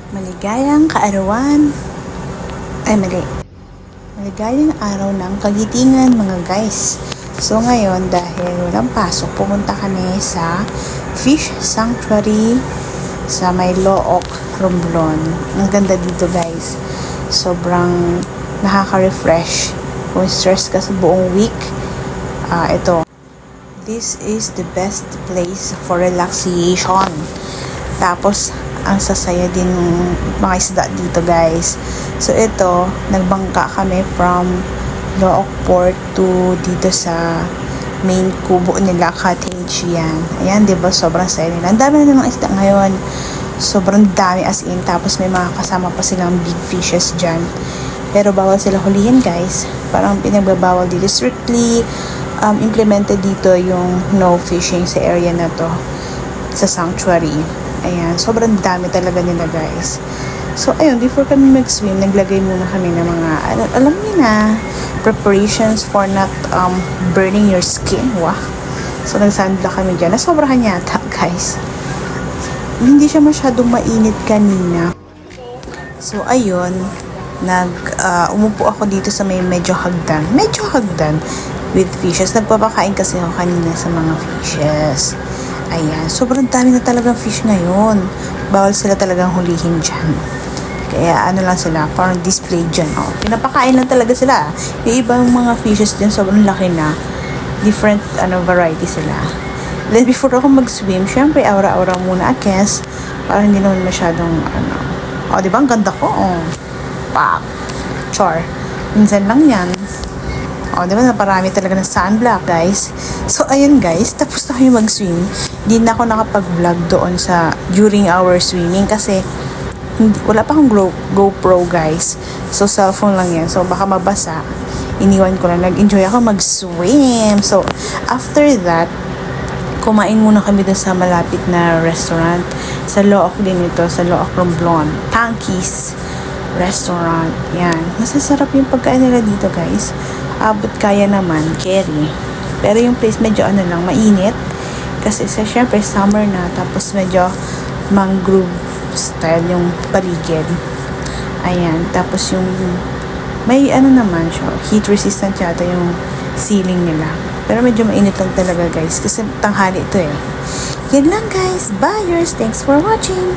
Maligayang kaarawan. Ay, mali. Maligayang araw ng kagitingan, mga guys. So, ngayon, dahil walang pasok, pumunta kami sa Fish Sanctuary sa may Looc, Romblon. Ang ganda dito, guys. Sobrang nakaka-refresh. Kung stress ka sa buong week, ito. This is the best place for relaxation. Tapos, ang sasaya din ng mga isda dito, guys. So, ito, nagbangka kami from Looc Port to dito sa main kubo nila, cottage yan. Ayan, diba? Sobrang saya nila. Ang dami na ng isda ngayon. Sobrang dami as in. Tapos, may mga kasama pa silang big fishes dyan. Pero, bawal sila hulihin, guys. Parang pinagbabawal dito. Strictly implemented dito yung no fishing sa area na to, sa sanctuary. Ayan, sobrang dami talaga nila, guys. So, ayun, before kami mag-swim, naglagay muna kami ng mga, alam niyo na, preparations for not burning your skin. Wow. So, nag-sunblock kami dyan. Nasobrahan yata, guys. Hindi siya masyadong mainit kanina. So, ayun, umupo ako dito sa may medyo hagdan with fishes. Nagpapakain kasi ako kanina sa mga fishes. Ayan, sobrang dami na talagang fish ngayon. Bawal sila talagang hulihin dyan. Kaya ano lang sila, parang display dyan. Oh. Pinapakain lang talaga sila. Yung ibang mga fishes dyan, sobrang laki na. Different variety sila. Then before ako mag-swim, syempre aura-aura muna, I guess. Para hindi naman masyadong diba ang ganda ko? Oh. Pop. Char. Minsan lang yan. Diba naparami talaga ng sunblock, guys. So, ayun, guys. Tapos na kayo mag-swim. Hindi na ako nakapag-vlog doon during our swimming kasi wala pa akong GoPro, guys. So, cellphone lang yan. So, baka mabasa. Iniwan ko lang. Nag-enjoy ako mag-swim. So, after that, kumain muna kami dun sa malapit na restaurant. Sa Looc din ito. Sa Looc, Romblon. Tankies Restaurant. Yan. Masasarap yung pagkain nila dito, guys. Abot kaya naman, carry. Pero yung place medyo lang, mainit. Kasi syempre summer na, tapos medyo mangrove style yung paligid. Ayan, tapos yung may naman siya, heat resistant yata yung ceiling nila. Pero medyo mainit lang talaga, guys, kasi tanghali ito eh. Yan lang, guys. Bye, yours. Thanks for watching.